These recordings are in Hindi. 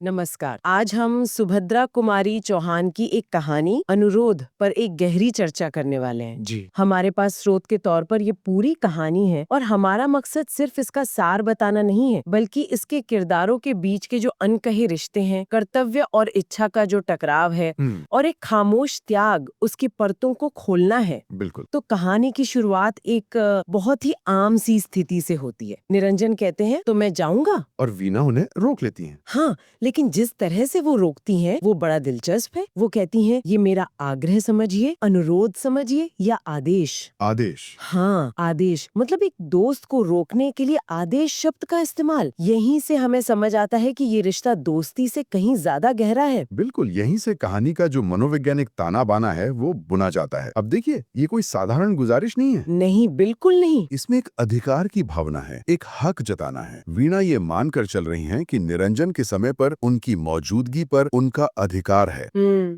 नमस्कार। आज हम सुभद्रा कुमारी चौहान की एक कहानी अनुरोध पर एक गहरी चर्चा करने वाले हैं। जी। हमारे पास स्रोत के तौर पर ये पूरी कहानी है और हमारा मकसद सिर्फ इसका सार बताना नहीं है, बल्कि इसके किरदारों के बीच के जो अनकहे रिश्ते हैं, कर्तव्य और इच्छा का जो टकराव है और एक खामोश त्याग, उसकी परतों को खोलना है। बिल्कुल। तो कहानी की शुरुआत एक बहुत ही आम सी स्थिति से होती है। निरंजन कहते हैं तो मैं जाऊंगा, और वीना उन्हें रोक लेती हैं। हाँ, लेकिन जिस तरह से वो रोकती हैं वो बड़ा दिलचस्प है। वो कहती हैं ये मेरा आग्रह समझिए, अनुरोध समझिए या आदेश। आदेश। हाँ, आदेश मतलब एक दोस्त को रोकने के लिए आदेश शब्द का इस्तेमाल। यहीं से हमें समझ आता है कि ये रिश्ता दोस्ती से कहीं ज्यादा गहरा है। बिल्कुल, यहीं से कहानी का जो मनोवैज्ञानिक ताना बाना है वो बुना जाता है। अब देखिए, ये कोई साधारण गुजारिश नहीं है। नहीं, बिल्कुल नहीं। इसमें एक अधिकार की भावना है, एक हक जताना है। वीणा ये मानकर चल रही हैं कि निरंजन के समय पर उनकी मौजूदगी पर उनका अधिकार है।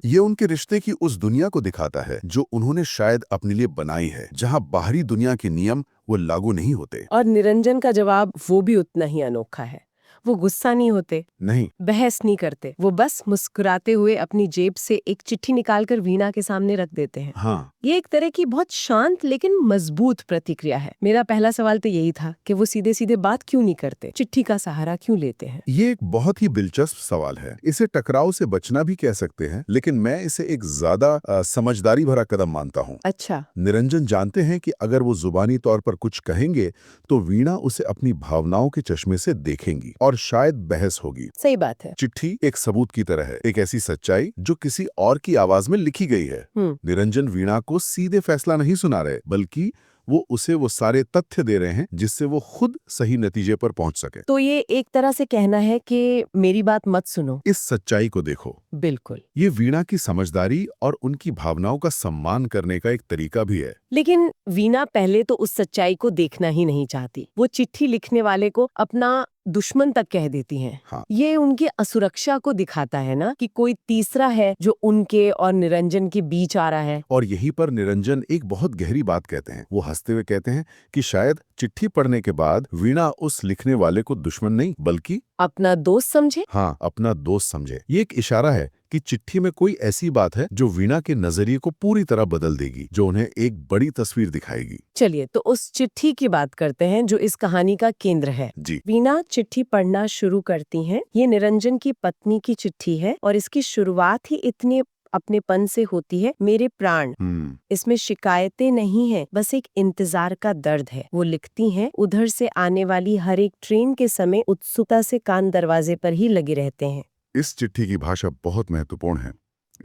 ये उनके रिश्ते की उस दुनिया को दिखाता है जो उन्होंने शायद अपने लिए बनाई है, जहाँ बाहरी दुनिया के नियम वो लागू नहीं होते। और निरंजन का जवाब वो भी उतना ही अनोखा है। वो गुस्सा नहीं होते, नहीं। बहस नहीं करते, वो बस मुस्कुराते हुए अपनी जेब से एक चिट्ठी निकालकर वीणा के सामने रख देते हैं। हाँ। ये एक तरह की बहुत शांत लेकिन मजबूत प्रतिक्रिया है। मेरा पहला सवाल तो यही था कि वो सीधे सीधे बात क्यों नहीं करते, चिट्ठी का सहारा क्यों लेते हैं। ये एक बहुत ही दिलचस्प सवाल है। इसे टकराव से बचना भी कह सकते हैं, लेकिन मैं इसे एक ज्यादा समझदारी भरा कदम मानता हूँ। अच्छा। निरंजन जानते हैं कि अगर वो जुबानी तौर पर कुछ कहेंगे तो वीणा उसे अपनी भावनाओं के चश्मे से देखेंगी और शायद बहस होगी। सही बात है। चिट्ठी एक सबूत की तरह है, एक ऐसी सच्चाई जो किसी और की आवाज में लिखी गई है। निरंजन वीणा को सीधे फैसला नहीं सुना रहे, बल्कि वो उसे वो सारे तथ्य दे रहे हैं जिससे वो खुद सही नतीजे पर पहुंच सके। तो ये एक तरह से कहना है कि मेरी बात मत सुनो। इस सच्चाई को देखो। बिल्कुल। ये वीणा की समझदारी और उनकी भावनाओं का सम्मान करने का एक तरीका भी है। लेकिन वीणा पहले तो उस सच्चाई को देखना ही नहीं चाहती। वो चिट्ठी लिखने वाले को अपना दुश्मन तक कह देती हैं। हाँ। ये उनकी असुरक्षा को दिखाता है ना, कि कोई तीसरा है जो उनके और निरंजन के बीच आ रहा है। और यहीं पर निरंजन एक बहुत गहरी बात कहते हैं। वो हंसते हुए कहते हैं कि शायद चिट्ठी पढ़ने के बाद वीणा उस लिखने वाले को दुश्मन नहीं बल्कि अपना दोस्त समझे। हाँ, अपना दोस्त समझे। ये एक इशारा है कि चिट्ठी में कोई ऐसी बात है जो वीणा के नजरिए को पूरी तरह बदल देगी, जो उन्हें एक बड़ी तस्वीर दिखाएगी। चलिए तो उस चिट्ठी की बात करते हैं जो इस कहानी का केंद्र है। जी। वीणा चिट्ठी पढ़ना शुरू करती हैं। ये निरंजन की पत्नी की चिट्ठी है और इसकी शुरुआत ही इतने अपनेपन से होती है। मेरे प्राण। इसमें शिकायतें नहीं है, बस एक इंतजार का दर्द है। वो लिखती हैं, उधर से आने वाली हर एक ट्रेन के समय उत्सुकता से कान दरवाजे पर ही लगे रहते हैं। इस चिट्ठी की भाषा बहुत महत्वपूर्ण है।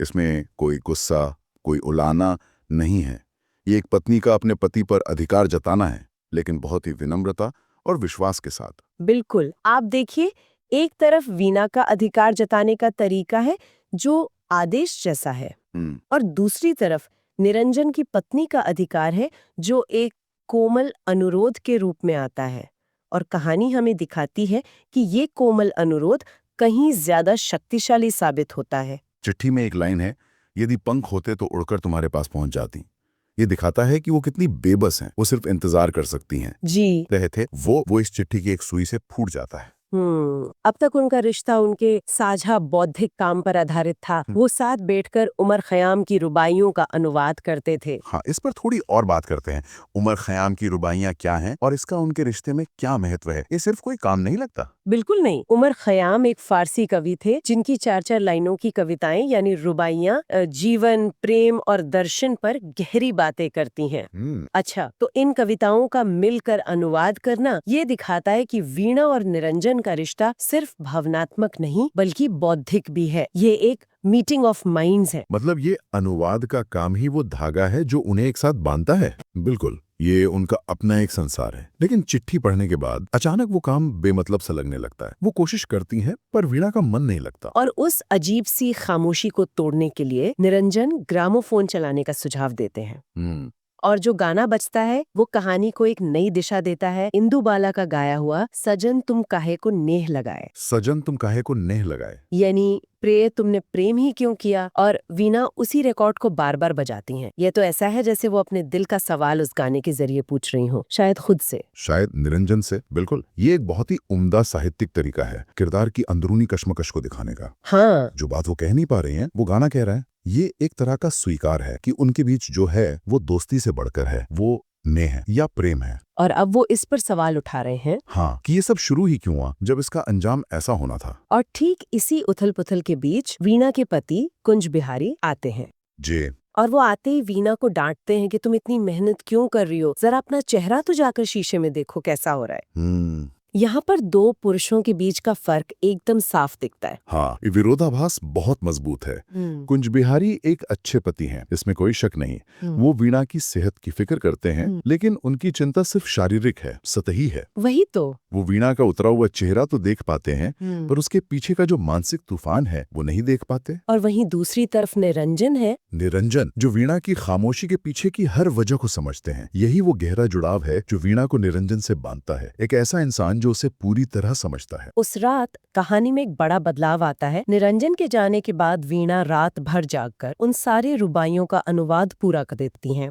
इसमें कोई गुस्सा, कोई उलाना नहीं है। ये एक पत्नी का अपने पति पर अधिकार जताना है, लेकिन बहुत ही विनम्रता और विश्वास के साथ। बिल्कुल। आप देखिए, एक तरफ वीणा का अधिकार जताने का तरीका है जो आदेश जैसा है, और दूसरी तरफ निरंजन की पत्नी का अधिकार है जो एक कोमल अनुरोध के रूप में आता है। और कहानी हमें दिखाती है कि ये कोमल अनुरोध कहीं ज्यादा शक्तिशाली साबित होता है। चिट्ठी में एक लाइन है, यदि पंख होते तो उड़कर तुम्हारे पास पहुंच जाती। ये दिखाता है कि वो कितनी बेबस हैं। वो सिर्फ इंतजार कर सकती हैं। जी। थे वो इस चिट्ठी की एक सुई से फूट जाता है। अब तक उनका रिश्ता उनके साझा बौद्धिक काम पर आधारित था। वो साथ बैठकर उमर खयाम की रुबाइयों का अनुवाद करते थे। हाँ, इस पर थोड़ी और बात करते हैं। उमर खयाम की रुबाइयाँ क्या हैं और इसका उनके रिश्ते में क्या महत्व है? ये सिर्फ कोई काम नहीं लगता। बिल्कुल नहीं। उमर खयाम एक फारसी कवि थे जिनकी 4-4 लाइनों की कविताएं यानी रुबाइयाँ जीवन, प्रेम और दर्शन पर गहरी बातें करती हैं। अच्छा, तो इन कविताओं का मिलकर अनुवाद करना ये दिखाता है कि वीणा और निरंजन का रिश्ता सिर्फ भावनात्मक नहीं बल्कि बौद्धिक भी है। ये एक मीटिंग ऑफ माइंड्स है। मतलब ये अनुवाद का काम ही वो धागा है जो उन्हें एक साथ बांधता है। बिल्कुल, ये उनका अपना एक संसार है। लेकिन चिट्ठी पढ़ने के बाद अचानक वो काम बेमतलब सा लगने लगता है। वो कोशिश करती हैं, पर वीणा का मन नहीं लगता। और उस अजीब सी खामोशी को तोड़ने के लिए निरंजन ग्रामोफोन चलाने का सुझाव देते हैं। और जो गाना बजता है वो कहानी को एक नई दिशा देता है। इंदुबाला का गाया हुआ सजन तुम काहे को नेह लगाए, सजन तुम काहे को नेह लगाए। यानी प्रिय तुमने प्रेम ही क्यों किया। और वीणा उसी रिकॉर्ड को बार बार बजाती हैं। ये तो ऐसा है जैसे वो अपने दिल का सवाल उस गाने के जरिए पूछ रही हो, शायद खुद से, शायद निरंजन से। बिल्कुल, ये एक बहुत ही उम्दा साहित्यिक तरीका है किरदार की अंदरूनी कश्मकश को दिखाने का। हाँ, जो बात वो कह नहीं पा रही हैं, वो गाना कह रहा है। ये एक तरह का स्वीकार है कि उनके बीच जो है वो दोस्ती से बढ़कर है, वो नेह है या प्रेम है। और अब वो इस पर सवाल उठा रहे हैं हाँ, कि ये सब शुरू ही क्यों हुआ जब इसका अंजाम ऐसा होना था। और ठीक इसी उथल पुथल के बीच वीणा के पति कुंज बिहारी आते हैं। जी। और वो आते ही वीणा को डांटते हैं कि तुम इतनी मेहनत क्यों कर रही हो, जरा अपना चेहरा तो जाकर शीशे में देखो कैसा हो रहा है। यहाँ पर दो पुरुषों के बीच का फर्क एकदम साफ दिखता है। हाँ, ये विरोधाभास बहुत मजबूत है। कुंज बिहारी एक अच्छे पति हैं, इसमें कोई शक नहीं। वो वीणा की सेहत की फिक्र करते हैं, लेकिन उनकी चिंता सिर्फ शारीरिक है, सतही है। वही तो। वो वीणा का उतरा हुआ चेहरा तो देख पाते हैं, पर उसके पीछे का जो मानसिक तूफान है वो नहीं देख पाते। और वहीं दूसरी तरफ निरंजन है। निरंजन जो वीणा की खामोशी के पीछे की हर वजह को समझते हैं। यही वो गहरा जुड़ाव है जो वीणा को निरंजन से बांधता है। एक ऐसा इंसान जो उसे पूरी तरह समझता है। उस रात कहानी में एक बड़ा बदलाव आता है। निरंजन के जाने के बाद वीणा रात भर जागकर उन सारे रुबाइयों का अनुवाद पूरा कर देती हैं।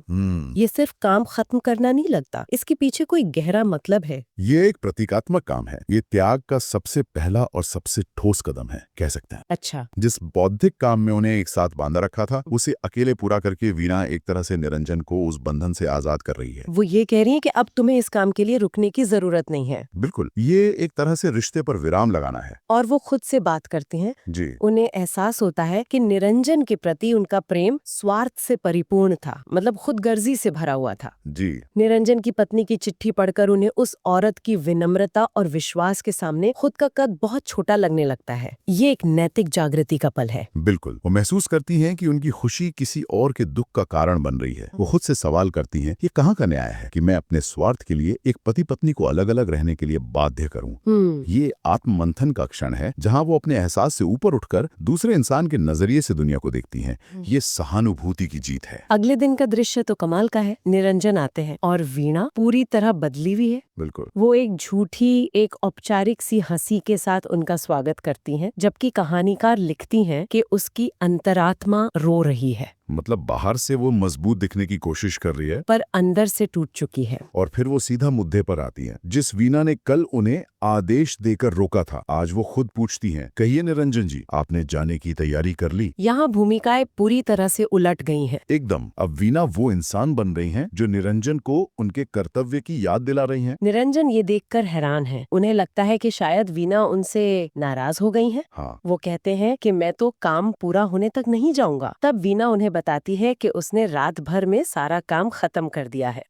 ये सिर्फ काम खत्म करना नहीं लगता, इसके पीछे कोई गहरा मतलब है। ये एक प्रतीकात्मक काम है। ये त्याग का सबसे पहला और सबसे ठोस कदम है, कह सकते हैं। अच्छा। जिस बौद्धिक काम में उन्हें एक साथ बांधा रखा था, उसे अकेले पूरा करके वीणा एक तरह से निरंजन को उस बंधन से आजाद कर रही है। वो ये कह रही है कि अब तुम्हें इस काम के लिए रुकने की जरूरत नहीं है। बिल्कुल, ये एक तरह से रिश्ते पर विराम लगाना है। और वो खुद से बात करती हैं। जी। उन्हें एहसास होता है कि निरंजन के प्रति उनका प्रेम स्वार्थ से परिपूर्ण था, मतलब खुदगर्जी से भरा हुआ था। जी। निरंजन की पत्नी की चिट्ठी पढ़कर उन्हें उस औरत की विनम्रता और विश्वास के सामने खुद का कद बहुत छोटा लगने लगता है। ये एक नैतिक जागृति का पल है। बिल्कुल, वो महसूस करती हैं कि उनकी खुशी किसी और के दुख का कारण बन रही है। वो खुद से सवाल करती हैं, ये कहाँ का न्याय है कि मैं अपने स्वार्थ के लिए एक पति पत्नी को अलग अलग रहने के लिए बाध्य करूं। ये आत्ममंथन का क्षण है जहां वो अपने एहसास से ऊपर उठकर दूसरे इंसान के नजरिए से दुनिया को देखती हैं। ये सहानुभूति की जीत है। अगले दिन का दृश्य तो कमाल का है। निरंजन आते हैं और वीणा पूरी तरह बदली हुई है। बिल्कुल। वो एक झूठी, एक औपचारिक सी हंसी के साथ उनका स्वागत करती हैं, जबकि कहानीकार लिखती हैं कि उसकी अंतरात्मा रो रही है। मतलब बाहर से वो मजबूत दिखने की कोशिश कर रही है, पर अंदर से टूट चुकी है। और फिर वो सीधा मुद्दे पर आती है। जिस वीणा ने कल उन्हें आदेश देकर रोका था, आज वो खुद पूछती हैं, कहिए निरंजन जी, आपने जाने की तैयारी कर ली? यहाँ भूमिकाएं पूरी तरह से उलट गई हैं। एकदम। अब वीणा वो इंसान बन रही हैं जो निरंजन को उनके कर्तव्य की याद दिला रही हैं। निरंजन ये देखकर हैरान है। उन्हें लगता है कि शायद वीणा उनसे नाराज हो गई हैं। हाँ। वो कहते हैं कि मैं तो काम पूरा होने तक नहीं जाऊंगा। तब वीणा उन्हें बताती है कि उसने रात भर में सारा काम खत्म कर दिया है।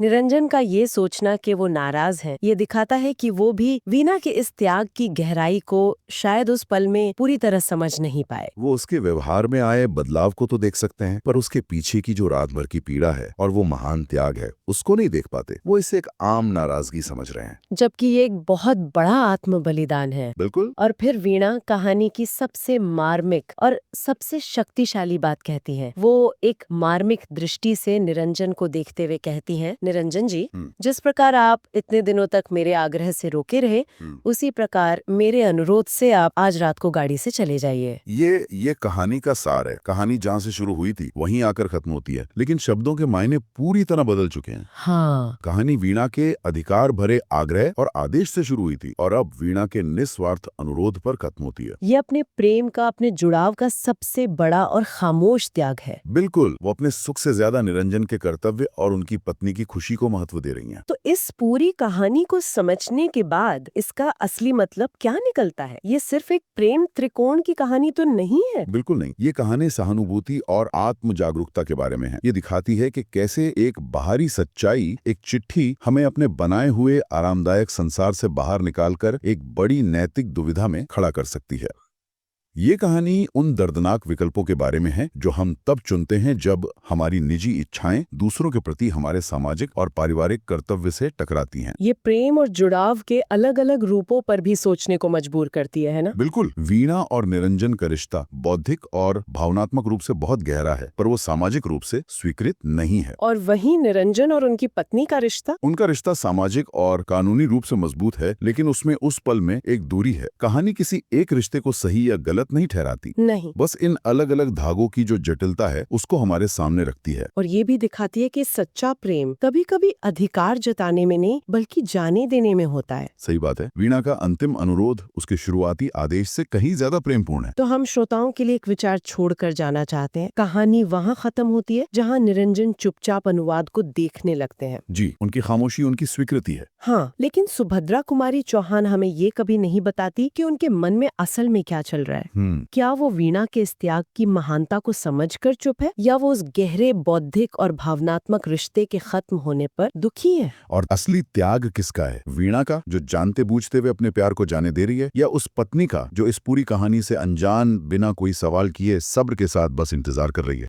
निरंजन का ये सोचना कि वो नाराज हैं, ये दिखाता है कि वो भी वीणा के इस त्याग की गहराई को शायद उस पल में पूरी तरह समझ नहीं पाए। वो उसके व्यवहार में आए बदलाव को तो देख सकते हैं, पर उसके पीछे की जो रात भर की पीड़ा है और वो महान त्याग है, उसको नहीं देख पाते। वो इसे एक आम नाराजगी समझ रहे हैं, जबकि ये एक बहुत बड़ा आत्म बलिदान है। बिल्कुल। और फिर वीणा कहानी की सबसे मार्मिक और सबसे शक्तिशाली बात कहती है। वो एक मार्मिक दृष्टि से निरंजन को देखते हुए कहती हैं, निरंजन जी, जिस प्रकार आप इतने दिनों तक मेरे आग्रह से रोके रहे, उसी प्रकार मेरे अनुरोध से आप आज रात को गाड़ी से चले जाइए। ये कहानी का सार है। कहानी जहाँ से शुरू हुई थी वहीं आकर खत्म होती है, लेकिन शब्दों के मायने पूरी तरह बदल चुके हैं। हाँ। कहानी वीणा के अधिकार भरे आग्रह और आदेश से शुरू हुई थी और अब वीणा के निस्वार्थ अनुरोध पर खत्म होती है। ये अपने प्रेम का, अपने जुड़ाव का सबसे बड़ा और खामोश त्याग है। बिल्कुल। वो अपने सुख से ज्यादा निरंजन के कर्तव्य और उनकी पत्नी की खुशी को महत्व दे रही हैं। तो इस पूरी कहानी को समझने के बाद इसका असली मतलब क्या निकलता है? ये सिर्फ एक प्रेम त्रिकोण की कहानी तो नहीं है। बिल्कुल नहीं। ये कहानी सहानुभूति और आत्म जागरूकता के बारे में है। ये दिखाती है कि कैसे एक बाहरी सच्चाई, एक चिट्ठी, हमें अपने बनाए हुए आरामदायक संसार से बाहर निकालकर एक बड़ी नैतिक दुविधा में खड़ा कर सकती है। ये कहानी उन दर्दनाक विकल्पों के बारे में है जो हम तब चुनते हैं जब हमारी निजी इच्छाएं दूसरों के प्रति हमारे सामाजिक और पारिवारिक कर्तव्य से टकराती हैं। ये प्रेम और जुड़ाव के अलग अलग रूपों पर भी सोचने को मजबूर करती है ना? बिल्कुल। वीणा और निरंजन का रिश्ता बौद्धिक और भावनात्मक रूप से बहुत गहरा है, पर वो सामाजिक रूप से स्वीकृत नहीं है। और वहीं निरंजन और उनकी पत्नी का रिश्ता? उनका रिश्ता सामाजिक और कानूनी रूप से मजबूत है, लेकिन उसमें उस पल में एक दूरी है। कहानी किसी एक रिश्ते को सही या गलत नहीं ठहराती, नहीं। बस इन अलग अलग धागों की जो जटिलता है उसको हमारे सामने रखती है। और ये भी दिखाती है कि सच्चा प्रेम कभी कभी अधिकार जताने में नहीं बल्कि जाने देने में होता है। सही बात है। वीणा का अंतिम अनुरोध उसके शुरुआती आदेश से कहीं ज्यादा प्रेमपूर्ण है। तो हम श्रोताओं के लिए एक विचार छोड़कर जाना चाहते हैं। कहानी वहाँ खत्म होती है जहाँ निरंजन चुपचाप अनुवाद को देखने लगते हैं। जी, उनकी खामोशी उनकी स्वीकृति है। हाँ, लेकिन सुभद्रा कुमारी चौहान हमें ये कभी नहीं बताती कि उनके मन में असल में क्या चल रहा है। क्या वो वीणा के इस त्याग की महानता को समझकर चुप है, या वो उस गहरे बौद्धिक और भावनात्मक रिश्ते के खत्म होने पर दुखी है? और असली त्याग किसका है? वीणा का, जो जानते बूझते हुए अपने प्यार को जाने दे रही है, या उस पत्नी का जो इस पूरी कहानी से अनजान बिना कोई सवाल किए सब्र के साथ बस इंतजार कर रही है?